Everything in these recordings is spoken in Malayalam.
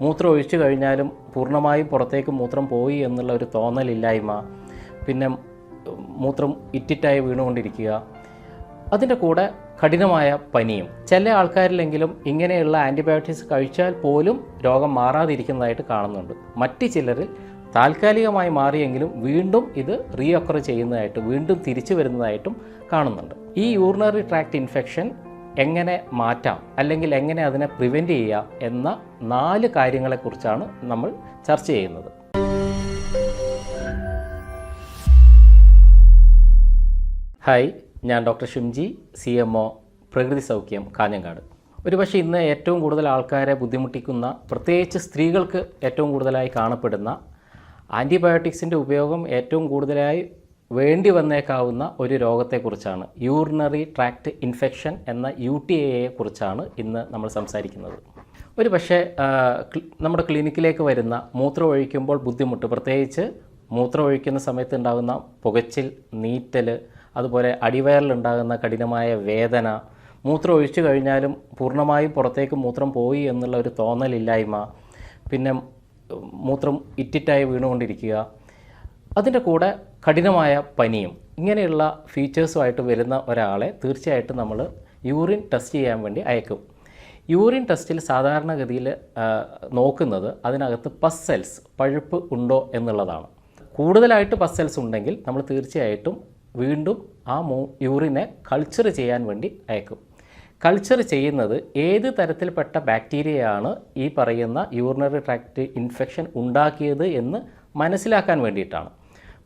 മൂത്രം ഒഴിച്ചു കഴിഞ്ഞാലും പൂർണ്ണമായും പുറത്തേക്ക് മൂത്രം പോയി എന്നുള്ള ഒരു തോന്നലില്ലായ്മ, പിന്നെ മൂത്രം ഇറ്റിറ്റായി വീണുകൊണ്ടിരിക്കുക, അതിൻ്റെ കൂടെ കഠിനമായ പനിയും. ചില ആൾക്കാരിലെങ്കിലും ഇങ്ങനെയുള്ള ആൻറ്റിബയോട്ടിക്സ് കഴിച്ചാൽ പോലും രോഗം മാറാതിരിക്കുന്നതായിട്ട് കാണുന്നുണ്ട്. മറ്റ് ചിലരിൽ താൽക്കാലികമായി മാറിയെങ്കിലും വീണ്ടും ഇത് റീഒക്കർ ചെയ്യുന്നതായിട്ട്, വീണ്ടും തിരിച്ചു വരുന്നതായിട്ടും കാണുന്നുണ്ട്. ഈ യൂറിനറി ട്രാക്ട് ഇൻഫെക്ഷൻ എങ്ങനെ മാറ്റാം, അല്ലെങ്കിൽ എങ്ങനെ അതിനെ പ്രിവെൻറ്റ് ചെയ്യാം എന്ന 4 കാര്യങ്ങളെക്കുറിച്ചാണ് നമ്മൾ ചർച്ച ചെയ്യുന്നത്. ഹായ്, ഞാൻ ഡോക്ടർ ഷിംജി, CMO, പ്രകൃതി സൗഖ്യം, കാഞ്ഞങ്ങാട്. ഒരുപക്ഷെ ഇന്ന് ഏറ്റവും കൂടുതൽ ആൾക്കാരെ ബുദ്ധിമുട്ടിക്കുന്ന, പ്രത്യേകിച്ച് സ്ത്രീകൾക്ക് ഏറ്റവും കൂടുതലായി കാണപ്പെടുന്ന ആൻറ്റിബയോട്ടിക്സിൻ്റെ ഉപയോഗം ഏറ്റവും കൂടുതലായി വേണ്ടി വന്നേക്കാവുന്ന ഒരു രോഗത്തെക്കുറിച്ചാണ്, യൂറിനറി ട്രാക്ട് ഇൻഫെക്ഷൻ എന്ന UTIയെ കുറിച്ചാണ് ഇന്ന് നമ്മൾ സംസാരിക്കുന്നത്. ഒരു പക്ഷേ നമ്മുടെ ക്ലിനിക്കിലേക്ക് വരുന്ന മൂത്രം ഒഴിക്കുമ്പോൾ ബുദ്ധിമുട്ട്, പ്രത്യേകിച്ച് മൂത്രം ഒഴിക്കുന്ന സമയത്ത് ഉണ്ടാകുന്ന പുകച്ചിൽ, നീറ്റൽ, അതുപോലെ അടിവയറിലുണ്ടാകുന്ന കഠിനമായ വേദന, മൂത്രം ഒഴിച്ചു കഴിഞ്ഞാലും പൂർണ്ണമായും പുറത്തേക്ക് മൂത്രം പോയി എന്നുള്ള ഒരു തോന്നലില്ലായ്മ, പിന്നെ മൂത്രം ഇറ്റിറ്റായി വീണുകൊണ്ടിരിക്കുക, അതിൻ്റെ കൂടെ കഠിനമായ പനിയും, ഇങ്ങനെയുള്ള ഫീച്ചേഴ്സുമായിട്ട് വരുന്ന ഒരാളെ തീർച്ചയായിട്ടും നമ്മൾ യൂറിൻ ടെസ്റ്റ് ചെയ്യാൻ വേണ്ടി അയക്കും. യൂറിൻ ടെസ്റ്റിൽ സാധാരണഗതിയിൽ നോക്കുന്നത് അതിനകത്ത് പസ് സെൽസ്, പഴുപ്പ് ഉണ്ടോ എന്നുള്ളതാണ്. കൂടുതലായിട്ട് പസ് സെൽസ് ഉണ്ടെങ്കിൽ നമ്മൾ തീർച്ചയായിട്ടും വീണ്ടും ആ യൂറിനെ കൾച്ചർ ചെയ്യാൻ വേണ്ടി അയക്കും. കൾച്ചർ ചെയ്യുന്നത് ഏത് തരത്തിൽപ്പെട്ട ബാക്ടീരിയയാണ് ഈ പറയുന്ന യൂറിനറി ട്രാക്ട് ഇൻഫെക്ഷൻ ഉണ്ടാക്കിയത് എന്ന് മനസ്സിലാക്കാൻ വേണ്ടിയിട്ടാണ്.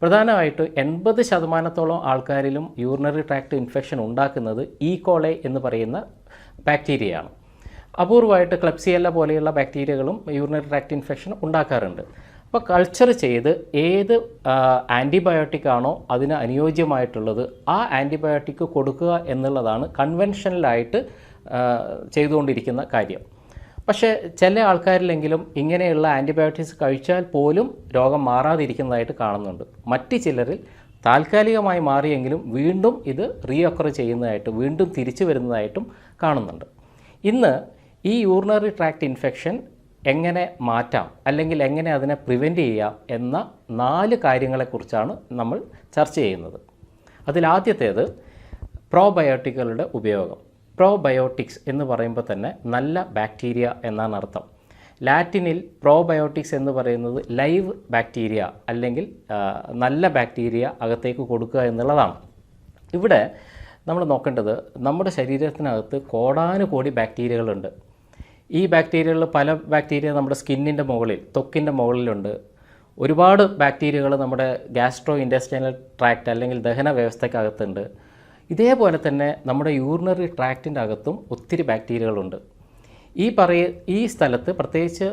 പ്രധാനമായിട്ട് 80% ആൾക്കാരിലും യൂറിനറി ട്രാക്ട് ഇൻഫെക്ഷൻ ഉണ്ടാക്കുന്നത് കോളൈ എന്ന് പറയുന്ന ബാക്ടീരിയയാണ്. അപൂർവമായിട്ട് ക്ലെപ്സിയെല്ല പോലെയുള്ള ബാക്ടീരിയകളും യൂറിനറി ട്രാക്ട് ഇൻഫെക്ഷൻ ഉണ്ടാക്കാറുണ്ട്. അപ്പോൾ കൾച്ചർ ചെയ്ത് ഏത് ആൻറ്റിബയോട്ടിക് ആണോ അതിന് അനുയോജ്യമായിട്ടുള്ളത് ആ ആൻറ്റിബയോട്ടിക് കൊടുക്കുക എന്നുള്ളതാണ് കൺവെൻഷനലായിട്ട് ചെയ്തുകൊണ്ടിരിക്കുന്ന കാര്യം. പക്ഷേ ചില ആൾക്കാരിലെങ്കിലും ഇങ്ങനെയുള്ള ആൻറ്റിബയോട്ടിക്സ് കഴിച്ചാൽ പോലും രോഗം മാറാതിരിക്കുന്നതായിട്ട് കാണുന്നുണ്ട്. മറ്റ് ചിലരിൽ താൽക്കാലികമായി മാറിയെങ്കിലും വീണ്ടും ഇത് റീഒക്കർ ചെയ്യുന്നതായിട്ട്, വീണ്ടും തിരിച്ചു വരുന്നതായിട്ടും കാണുന്നുണ്ട്. ഇന്ന് ഈ യൂറിനറി ട്രാക്ട് ഇൻഫെക്ഷൻ എങ്ങനെ മാറ്റാം, അല്ലെങ്കിൽ എങ്ങനെ അതിനെ പ്രിവെൻറ്റ് ചെയ്യാം എന്ന 4 കാര്യങ്ങളെക്കുറിച്ചാണ് നമ്മൾ ചർച്ച ചെയ്യുന്നത്. അതിലാദ്യത്തേത് പ്രോബയോട്ടിക്കുകളുടെ ഉപയോഗം. പ്രോബയോട്ടിക്സ് എന്ന് പറയുമ്പോൾ തന്നെ നല്ല ബാക്ടീരിയ എന്നാണ് അർത്ഥം. ലാറ്റിനിൽ പ്രോബയോട്ടിക്സ് എന്ന് പറയുന്നത് ലൈവ് ബാക്ടീരിയ, അല്ലെങ്കിൽ നല്ല ബാക്ടീരിയ അകത്തേക്ക് കൊടുക്കുക എന്നുള്ളതാണ്. ഇവിടെ നമ്മൾ നോക്കേണ്ടത്, നമ്മുടെ ശരീരത്തിനകത്ത് കോടാനുകോടി ബാക്ടീരിയകളുണ്ട്. ഈ ബാക്ടീരിയകളിൽ പല ബാക്ടീരിയ നമ്മുടെ സ്കിന്നിൻ്റെ മുകളിൽ, ത്വക്കിൻ്റെ മുകളിലുണ്ട്. ഒരുപാട് ബാക്ടീരിയകൾ നമ്മുടെ ഗ്യാസ്ട്രോ ഇൻറ്റെസ്റ്റൈനൽ ട്രാക്റ്റ് അല്ലെങ്കിൽ ദഹന വ്യവസ്ഥയ്ക്കകത്തുണ്ട്. ഇതേപോലെ തന്നെ നമ്മുടെ യൂറിനറി ട്രാക്റ്റിൻ്റെ അകത്തും ഒത്തിരി ബാക്ടീരിയകളുണ്ട്. ഈ സ്ഥലത്ത് പ്രത്യേകിച്ച്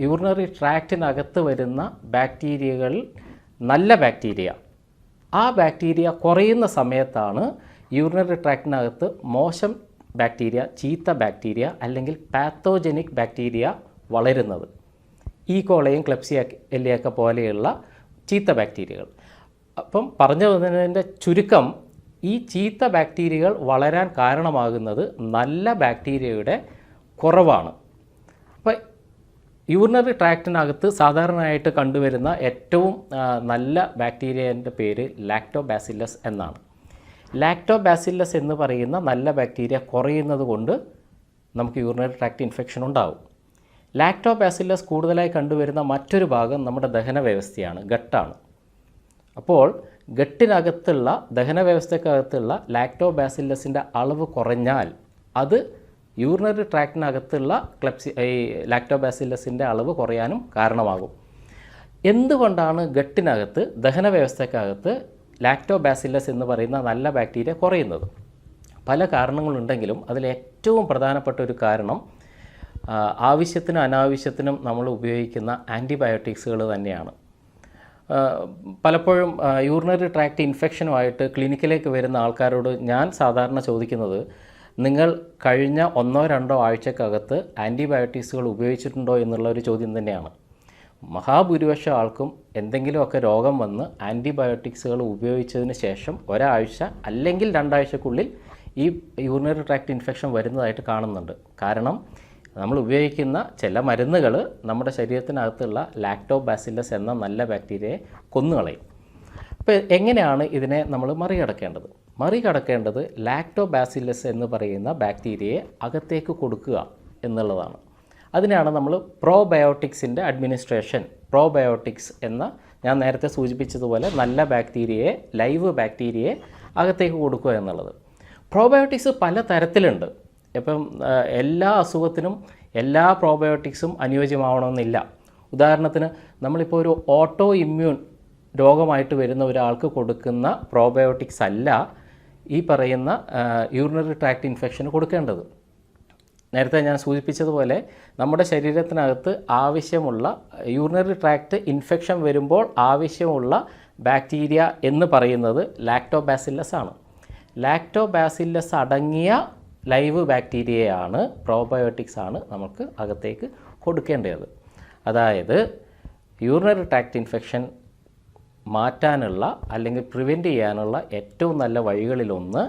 യൂറിനറി ട്രാക്റ്റിനകത്ത് വരുന്ന ബാക്ടീരിയകൾ നല്ല ബാക്ടീരിയ, ആ ബാക്ടീരിയ കുറയുന്ന സമയത്താണ് യൂറിനറി ട്രാക്റ്റിനകത്ത് മോശം ബാക്ടീരിയ, ചീത്ത ബാക്ടീരിയ അല്ലെങ്കിൽ പാത്തോജനിക് ബാക്ടീരിയ വളരുന്നത്. കോളയും ക്ലെപ്സിയെല്ലയൊക്കെ പോലെയുള്ള ചീത്ത ബാക്ടീരിയകൾ. അപ്പം പറഞ്ഞു വന്നതിൻ്റെ ചുരുക്കം, ഈ ചീത്ത ബാക്ടീരിയകൾ വളരാൻ കാരണമാകുന്നത് നല്ല ബാക്ടീരിയയുടെ കുറവാണ്. അപ്പോൾ യൂറിനറി ട്രാക്റ്റിനകത്ത് സാധാരണയായിട്ട് കണ്ടുവരുന്ന ഏറ്റവും നല്ല ബാക്ടീരിയൻ്റെ പേര് ലാക്ടോബാസില്ലസ് എന്നാണ്. ലാക്ടോബാസില്ലസ് എന്ന് പറയുന്ന നല്ല ബാക്ടീരിയ കുറയുന്നത് കൊണ്ട് നമുക്ക് യൂറിനറി ട്രാക്ട് ഇൻഫെക്ഷൻ ഉണ്ടാവും. ലാക്ടോബാസില്ലസ് കൂടുതലായി കണ്ടുവരുന്ന മറ്റൊരു ഭാഗം നമ്മുടെ ദഹന വ്യവസ്ഥയാണ്, ഗട്ടാണ്. അപ്പോൾ ഗട്ടിനകത്തുള്ള ദഹന വ്യവസ്ഥക്കകത്തുള്ള ലാക്ടോബാസില്ലസിൻ്റെ അളവ് കുറഞ്ഞാൽ അത് യൂറിനറി ട്രാക്റ്റിനകത്തുള്ള ലാക്ടോബാസില്ലസിൻ്റെ അളവ് കുറയാനും കാരണമാകും. എന്തുകൊണ്ടാണ് ഗട്ടിനകത്ത്, ദഹന വ്യവസ്ഥക്കകത്ത് ലാക്ടോബാസില്ലസ് എന്ന് പറയുന്ന നല്ല ബാക്ടീരിയ കുറയുന്നത്? പല കാരണങ്ങളുണ്ടെങ്കിലും അതിലേറ്റവും പ്രധാനപ്പെട്ട ഒരു കാരണം ആവശ്യത്തിനും അനാവശ്യത്തിനും നമ്മൾ ഉപയോഗിക്കുന്ന ആൻറ്റിബയോട്ടിക്സുകൾ തന്നെയാണ്. പലപ്പോഴും യൂറിനറി ട്രാക്ട് ഇൻഫെക്ഷനുമായിട്ട് ക്ലിനിക്കിലേക്ക് വരുന്ന ആൾക്കാരോട് ഞാൻ സാധാരണ ചോദിക്കുന്നത്, നിങ്ങൾ കഴിഞ്ഞ 1-2 ആഴ്ചക്കകത്ത് ആൻറ്റിബയോട്ടിക്സുകൾ ഉപയോഗിച്ചിട്ടുണ്ടോ എന്നുള്ള ഒരു ചോദ്യം തന്നെയാണ്. മഹാഭൂരിപക്ഷം ആൾക്കും എന്തെങ്കിലുമൊക്കെ രോഗം വന്ന് ആൻറ്റിബയോട്ടിക്സുകൾ ഉപയോഗിച്ചതിന് ശേഷം ഒരാഴ്ച അല്ലെങ്കിൽ 2 ആഴ്ചക്കുള്ളിൽ ഈ യൂറിനറി ട്രാക്ട് ഇൻഫെക്ഷൻ വരുന്നതായിട്ട് കാണുന്നുണ്ട്. കാരണം നമ്മൾ ഉപയോഗിക്കുന്ന ചില മരുന്നുകൾ നമ്മുടെ ശരീരത്തിനകത്തുള്ള ലാക്ടോബാസില്ലസ് എന്ന നല്ല ബാക്ടീരിയയെ കൊന്നുകളയും. അപ്പോൾ എങ്ങനെയാണ് ഇതിനെ നമ്മൾ മറികടക്കേണ്ടത് ലാക്ടോബാസില്ലസ് എന്ന് പറയുന്ന ബാക്ടീരിയയെ അകത്തേക്ക് കൊടുക്കുക എന്നുള്ളതാണ്. അതിനാണ് നമ്മൾ പ്രോബയോട്ടിക്സിൻ്റെ അഡ്മിനിസ്ട്രേഷൻ. പ്രോബയോട്ടിക്സ് എന്ന ഞാൻ നേരത്തെ സൂചിപ്പിച്ചതുപോലെ നല്ല ബാക്ടീരിയയെ, ലൈവ് ബാക്ടീരിയയെ അകത്തേക്ക് കൊടുക്കുക എന്നുള്ളത്. പ്രോബയോട്ടിക്സ് പല തരത്തിലുണ്ട്. ഇപ്പം എല്ലാ അസുഖത്തിനും എല്ലാ പ്രോബയോട്ടിക്സും അനുയോജ്യമാവണമെന്നില്ല. ഉദാഹരണത്തിന് നമ്മളിപ്പോൾ ഒരു ഓട്ടോ ഇമ്മ്യൂൺ രോഗമായിട്ട് വരുന്ന ഒരാൾക്ക് കൊടുക്കുന്ന പ്രോബയോട്ടിക്സ് അല്ല ഈ പറയുന്ന യൂറിനറി ട്രാക്ട് ഇൻഫെക്ഷന് കൊടുക്കേണ്ടത്. നേരത്തെ ഞാൻ സൂചിപ്പിച്ചതുപോലെ നമ്മുടെ ശരീരത്തിനകത്ത് ആവശ്യമുള്ള യൂറിനറി ട്രാക്ട് ഇൻഫെക്ഷൻ വരുമ്പോൾ ആവശ്യമുള്ള ബാക്ടീരിയ എന്ന് പറയുന്നത് ലാക്ടോബാസില്ലസ് ആണ്. ലാക്ടോബാസില്ലസ് അടങ്ങിയ ലൈവ് ബാക്ടീരിയയാണ്, പ്രോബയോട്ടിക്സ് ആണ് നമുക്ക് അകത്തേക്ക് കൊടുക്കേണ്ടത്. അതായത് യൂറിനറി ട്രാക്ട് ഇൻഫെക്ഷൻ മാറ്റാനുള്ള അല്ലെങ്കിൽ പ്രിവെൻറ്റ് ചെയ്യാനുള്ള ഏറ്റവും നല്ല വഴികളിലൊന്ന്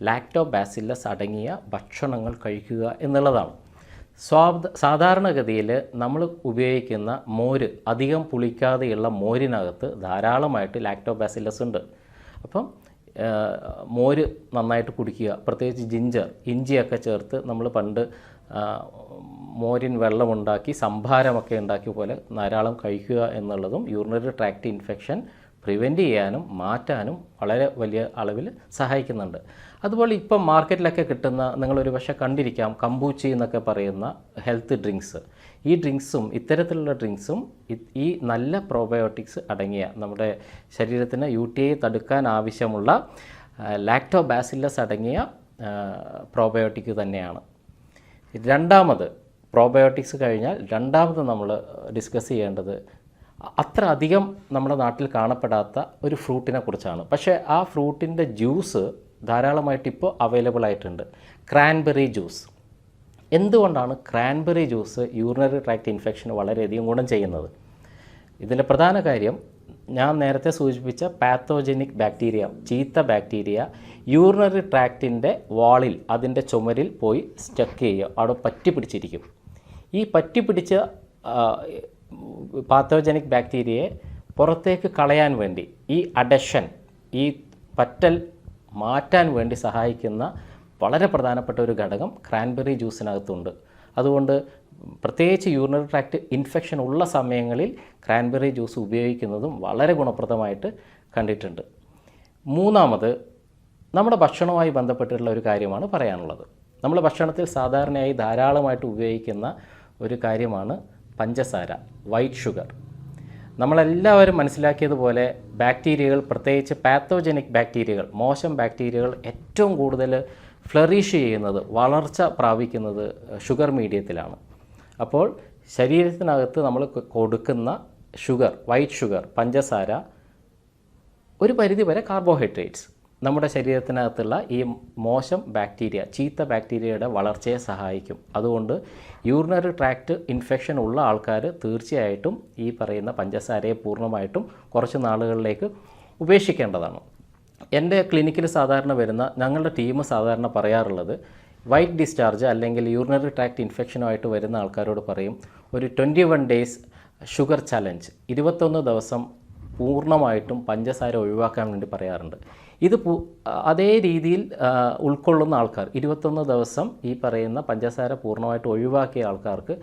ലാക്ടോബാസില്ലസ് അടങ്ങിയ ഭക്ഷണങ്ങൾ കഴിക്കുക എന്നുള്ളതാണ്. സാധാരണഗതിയിൽ നമ്മൾ ഉപയോഗിക്കുന്ന മോര്, അധികം പുളിക്കാതെയുള്ള മോരിനകത്ത് ധാരാളമായിട്ട് ലാക്ടോബാസില്ലസ് ഉണ്ട്. അപ്പം മോര് നന്നായിട്ട് കുടിക്കുക, പ്രത്യേകിച്ച് ജിഞ്ചർ, ഇഞ്ചിയൊക്കെ ചേർത്ത് നമ്മൾ പണ്ട് മോരിൻ വെള്ളമുണ്ടാക്കി സംഭാരമൊക്കെ ഉണ്ടാക്കിയ പോലെ ധാരാളം കഴിക്കുക എന്നുള്ളതും യൂറിനറി ട്രാക്ട് ഇൻഫെക്ഷൻ പ്രിവെൻറ്റ് ചെയ്യാനും മാറ്റാനും വളരെ വലിയ അളവിൽ സഹായിക്കുന്നുണ്ട്. അതുപോലെ ഇപ്പം മാർക്കറ്റിലൊക്കെ കിട്ടുന്ന, നിങ്ങളൊരു പക്ഷേ കണ്ടിരിക്കാം, കമ്പൂച്ചി എന്നൊക്കെ പറയുന്ന ഹെൽത്ത് ഡ്രിങ്ക്സ്. ഈ ഡ്രിങ്ക്സും ഇത്തരത്തിലുള്ള ഡ്രിങ്ക്സും ഈ നല്ല പ്രോബയോട്ടിക്സ് അടങ്ങിയ, നമ്മുടെ ശരീരത്തിന് UTI തടുക്കാൻ ആവശ്യമുള്ള ലാക്ടോബാസില്ലസ് അടങ്ങിയ പ്രോബയോട്ടിക് തന്നെയാണ്. രണ്ടാമത്, പ്രോബയോട്ടിക്സ് കഴിഞ്ഞാൽ രണ്ടാമത് നമ്മൾ ഡിസ്കസ് ചെയ്യേണ്ടത് അത്ര അധികം നമ്മുടെ നാട്ടിൽ കാണപ്പെടാത്ത ഒരു ഫ്രൂട്ടിനെ കുറിച്ചാണ്. പക്ഷേ ആ ഫ്രൂട്ടിൻ്റെ ജ്യൂസ് ധാരാളമായിട്ട് ഇപ്പോൾ അവൈലബിൾ ആയിട്ടുണ്ട്. Cranberry juice. എന്തുകൊണ്ടാണ് ക്രാൻബെറി ജ്യൂസ് യൂറിനറി ട്രാക്ട് ഇൻഫെക്ഷന് വളരെയധികം ഗുണം ചെയ്യുന്നത്? ഇതിൻ്റെ പ്രധാന കാര്യം ഞാൻ നേരത്തെ സൂചിപ്പിച്ച പാത്തോജനിക് ബാക്ടീരിയ, ചീത്ത ബാക്ടീരിയ യൂറിനറി ട്രാക്റ്റിൻ്റെ വാളിൽ, അതിൻ്റെ ചുമരിൽ പോയി സ്റ്റക്ക് ചെയ്യുക, അവിടെ പറ്റി പിടിച്ചിരിക്കും. ഈ പറ്റി പിടിച്ച പാത്തോജനിക് ബാക്ടീരിയയെ പുറത്തേക്ക് കളയാൻ വേണ്ടി, ഈ അഡഷൻ, ഈ പറ്റൽ മാറ്റാൻ വേണ്ടി സഹായിക്കുന്ന വളരെ പ്രധാനപ്പെട്ട ഒരു ഘടകം ക്രാൻബെറി ജ്യൂസിനകത്തുണ്ട്. അതുകൊണ്ട് പ്രത്യേകിച്ച് യൂറിനറി ട്രാക്ട് ഇൻഫെക്ഷൻ ഉള്ള സമയങ്ങളിൽ ക്രാൻബെറി ജ്യൂസ് ഉപയോഗിക്കുന്നതും വളരെ ഗുണപ്രദമായിട്ട് കണ്ടിട്ടുണ്ട്. മൂന്നാമത്, നമ്മുടെ ഭക്ഷണവുമായി ബന്ധപ്പെട്ടിട്ടുള്ള ഒരു കാര്യമാണ് പറയാനുള്ളത്. നമ്മൾ ഭക്ഷണത്തിൽ സാധാരണയായി ധാരാളമായിട്ട് ഉപയോഗിക്കുന്ന ഒരു കാര്യമാണ് പഞ്ചസാര, വൈറ്റ് ഷുഗർ. നമ്മളെല്ലാവരും മനസ്സിലാക്കിയതുപോലെ ബാക്ടീരിയകൾ, പ്രത്യേകിച്ച് പാത്തോജനിക് ബാക്ടീരിയകൾ, മോശം ബാക്ടീരിയകൾ ഏറ്റവും കൂടുതൽ ഫ്ലറിഷ് ചെയ്യുന്നത്, വളർച്ച പ്രാപിക്കുന്നത് ഷുഗർ മീഡിയത്തിലാണ്. അപ്പോൾ ശരീരത്തിനകത്ത് നമ്മൾ കൊടുക്കുന്ന ഷുഗർ, വൈറ്റ് ഷുഗർ, പഞ്ചസാര, ഒരു പരിധിവരെ കാർബോഹൈഡ്രേറ്റ്സ് നമ്മുടെ ശരീരത്തിനകത്തുള്ള ഈ മോശം ബാക്ടീരിയ, ചീത്ത ബാക്ടീരിയയുടെ വളർച്ചയെ സഹായിക്കും. അതുകൊണ്ട് യൂറിനറി ട്രാക്ട് ഇൻഫെക്ഷൻ ഉള്ള ആൾക്കാർ തീർച്ചയായിട്ടും ഈ പറയുന്ന പഞ്ചസാരയെ പൂർണ്ണമായിട്ടും കുറച്ച് നാളുകളിലേക്ക് ഉപേക്ഷിക്കേണ്ടതാണ്. എൻ്റെ ക്ലിനിക്കിൽ സാധാരണ വരുന്ന, ഞങ്ങളുടെ ടീം സാധാരണ പറയാറുള്ളത്, വൈറ്റ് ഡിസ്ചാർജ് അല്ലെങ്കിൽ യൂറിനറി ട്രാക്ട് ഇൻഫെക്ഷനുമായിട്ട് വരുന്ന ആൾക്കാരോട് പറയും, ഒരു 21 ഡേയ്സ് ഷുഗർ ചലഞ്ച്, 21 ദിവസം പൂർണ്ണമായിട്ടും പഞ്ചസാര ഒഴിവാക്കാൻ വേണ്ടി പറയാറുണ്ട്. ഇത് അതേ രീതിയിൽ ഉൾക്കൊള്ളുന്ന ആൾക്കാർ, 21 ദിവസം ഈ പറയുന്ന പഞ്ചസാര പൂർണ്ണമായിട്ട് ഒഴിവാക്കിയ ആൾക്കാർക്ക്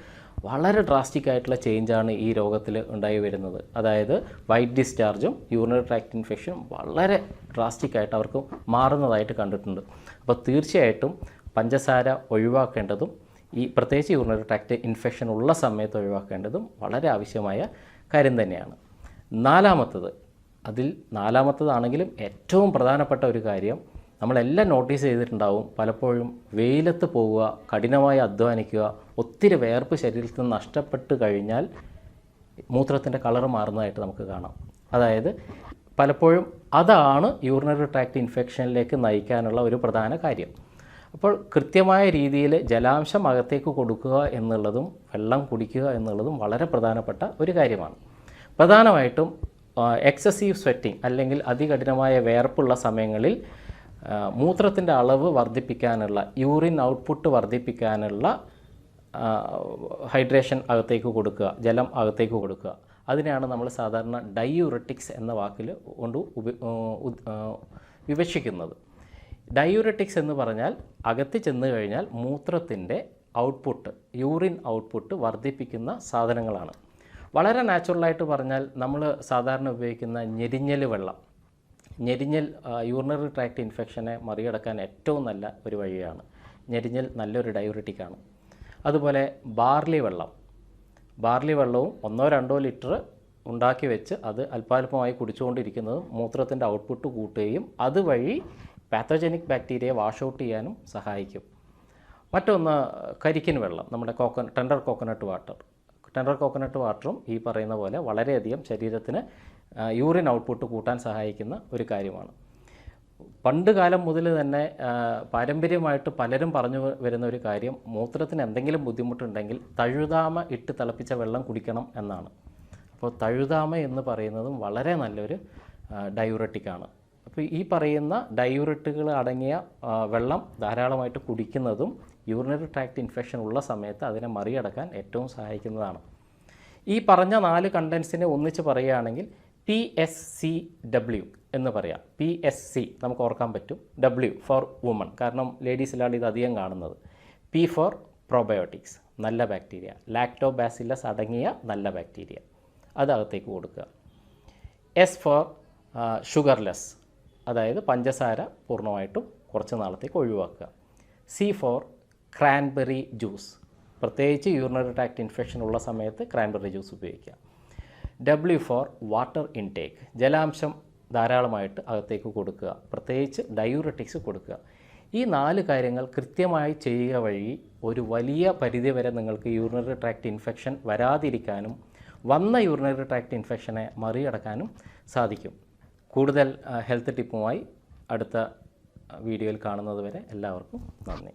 വളരെ ഡ്രാസ്റ്റിക് ആയിട്ടുള്ള ചേഞ്ചാണ് ഈ രോഗത്തിൽ ഉണ്ടായി വരുന്നത്. അതായത് വൈറ്റ് ഡിസ്ചാർജും യൂറിനറി ട്രാക്ട് ഇൻഫെക്ഷനും വളരെ ഡ്രാസ്റ്റിക് ആയിട്ട് അവർക്ക് മാറുന്നതായിട്ട് കണ്ടിട്ടുണ്ട്. അപ്പോൾ തീർച്ചയായിട്ടും പഞ്ചസാര ഒഴിവാക്കേണ്ടതും, ഈ പ്രത്യേകിച്ച് യൂറിനറി ട്രാക്ട് ഇൻഫെക്ഷൻ ഉള്ള സമയത്ത് ഒഴിവാക്കേണ്ടതും വളരെ ആവശ്യമായ കാര്യം തന്നെയാണ്. നാലാമത്തതാണെങ്കിലും ഏറ്റവും പ്രധാനപ്പെട്ട ഒരു കാര്യം, നമ്മളെല്ലാം നോട്ടീസ് ചെയ്തിട്ടുണ്ടാവും, പലപ്പോഴും വെയിലത്ത് പോവുക, കഠിനമായി അധ്വാനിക്കുക, ഒത്തിരി വേർപ്പ് ശരീരത്തിൽ നിന്ന് നഷ്ടപ്പെട്ട് കഴിഞ്ഞാൽ മൂത്രത്തിൻ്റെ കളറ് മാറുന്നതായിട്ട് നമുക്ക് കാണാം. അതായത് പലപ്പോഴും അതാണ് യൂറിനറി ട്രാക്ട് ഇൻഫെക്ഷനിലേക്ക് നയിക്കാനുള്ള ഒരു പ്രധാന കാര്യം. അപ്പോൾ കൃത്യമായ രീതിയിൽ ജലാംശം അകത്തേക്ക് കൊടുക്കുക എന്നുള്ളതും വെള്ളം കുടിക്കുക എന്നുള്ളതും വളരെ പ്രധാനപ്പെട്ട ഒരു കാര്യമാണ്. പ്രധാനമായിട്ടും എക്സസീവ് സ്വെറ്റിംഗ് അല്ലെങ്കിൽ അതികഠിനമായ വേർപ്പുള്ള സമയങ്ങളിൽ മൂത്രത്തിൻ്റെ അളവ് വർദ്ധിപ്പിക്കാനുള്ള, യൂറിൻ ഔട്ട്പുട്ട് വർദ്ധിപ്പിക്കാനുള്ള ഹൈഡ്രേഷൻ അകത്തേക്ക് കൊടുക്കുക, ജലം അകത്തേക്ക് കൊടുക്കുക. അതിനെയാണ് നമ്മൾ സാധാരണ ഡയൂററ്റിക്സ് എന്ന വാക്കിൽ കൊണ്ട് വിവക്ഷിക്കുന്നത്. ഡയൂററ്റിക്സ് എന്ന് പറഞ്ഞാൽ അകത്ത് ചെന്ന് കഴിഞ്ഞാൽ മൂത്രത്തിൻ്റെ ഔട്ട്പുട്ട്, യൂറിൻ ഔട്ട്പുട്ട് വർദ്ധിപ്പിക്കുന്ന സാധനങ്ങളാണ്. വളരെ നാച്ചുറലായിട്ട് പറഞ്ഞാൽ നമ്മൾ സാധാരണ ഉപയോഗിക്കുന്ന ഞെരിഞ്ഞൽ വെള്ളം, ഞെരിഞ്ഞൽ യൂറിനറി ട്രാക്ട് ഇൻഫെക്ഷനെ മറികടക്കാൻ ഏറ്റവും നല്ല ഒരു വഴിയാണ്. ഞെരിഞ്ഞൽ നല്ലൊരു ഡയൂററ്റിക്കാണ്. അതുപോലെ ബാർലി വെള്ളവും 1-2 ലിറ്റർ ഉണ്ടാക്കി വെച്ച് അത് അല്പാൽപമായി കുടിച്ചുകൊണ്ടിരിക്കുന്നതും മൂത്രത്തിൻ്റെ ഔട്ട്പുട്ട് കൂട്ടുകയും അതുവഴി പാത്തോജനിക് ബാക്ടീരിയയെ വാഷ് ഔട്ട് ചെയ്യാനും സഹായിക്കും. മറ്റൊന്ന് കരിക്കിൻ വെള്ളം, നമ്മുടെ ടെൻഡർ കോക്കനട്ട് വാട്ടറും ഈ പറയുന്ന പോലെ വളരെയധികം ശരീരത്തിന് യൂറിൻ ഔട്ട്പുട്ട് കൂട്ടാൻ സഹായിക്കുന്ന ഒരു കാര്യമാണ്. പണ്ട് കാലം മുതൽ തന്നെ പാരമ്പര്യമായിട്ട് പലരും പറഞ്ഞു വരുന്ന ഒരു കാര്യം, മൂത്രത്തിന് എന്തെങ്കിലും ബുദ്ധിമുട്ടുണ്ടെങ്കിൽ തഴുതാമ ഇട്ട് തിളപ്പിച്ച വെള്ളം കുടിക്കണം എന്നാണ്. അപ്പോൾ തഴുതാമ എന്ന് പറയുന്നതും വളരെ നല്ലൊരു ഡയൂററ്റിക്കാണ്. അപ്പോൾ ഈ പറയുന്ന ഡയൂററ്റുകൾ അടങ്ങിയ വെള്ളം ധാരാളമായിട്ട് കുടിക്കുന്നതും യൂറിനറി ട്രാക്ട് ഇൻഫെക്ഷൻ ഉള്ള സമയത്ത് അതിനെ മറികടക്കാൻ ഏറ്റവും സഹായിക്കുന്നതാണ്. ഈ പറഞ്ഞ 4 കണ്ടൻസിനെ ഒന്നിച്ച് പറയുകയാണെങ്കിൽ PSCW എന്ന് പറയാം. PSC നമുക്ക് ഓർക്കാൻ പറ്റും. W ഫോർ വുമൺ, കാരണം ലേഡീസിലാണ് ഇത് അധികം കാണുന്നത്. P ഫോർ പ്രോബയോട്ടിക്സ്, നല്ല ബാക്ടീരിയ, ലാക്ടോബാസില്ലസ് അടങ്ങിയ നല്ല ബാക്ടീരിയ, അത് അകത്തേക്ക് കൊടുക്കുക. S ഫോർ ഷുഗർലെസ്, അതായത് പഞ്ചസാര പൂർണ്ണമായിട്ടും കുറച്ച് നാളത്തേക്ക് ഒഴിവാക്കുക. C ഫോർ ക്രാൻബെറി ജ്യൂസ്, പ്രത്യേകിച്ച് യൂറിനറി ട്രാക്ട് ഇൻഫെക്ഷൻ ഉള്ള സമയത്ത് ക്രാൻബെറി ജ്യൂസ് ഉപയോഗിക്കുക. W ഫോർ വാട്ടർ ഇൻടേക്ക്, ജലാംശം ധാരാളമായിട്ട് അകത്തേക്ക് കൊടുക്കുക, പ്രത്യേകിച്ച് ഡയൂററ്റിക്സ് കൊടുക്കുക. ഈ 4 കാര്യങ്ങൾ കൃത്യമായി ചെയ്യുക വഴി ഒരു വലിയ പരിധിവരെ നിങ്ങൾക്ക് യൂറിനറി ട്രാക്ട് ഇൻഫെക്ഷൻ വരാതിരിക്കാനും വന്ന യൂറിനറി ട്രാക്ട് ഇൻഫെക്ഷനെ മറികടക്കാനും സാധിക്കും. കൂടുതൽ ഹെൽത്ത് ടിപ്പുമായി അടുത്ത വീഡിയോയിൽ കാണുന്നത് വരെ എല്ലാവർക്കും നന്ദി.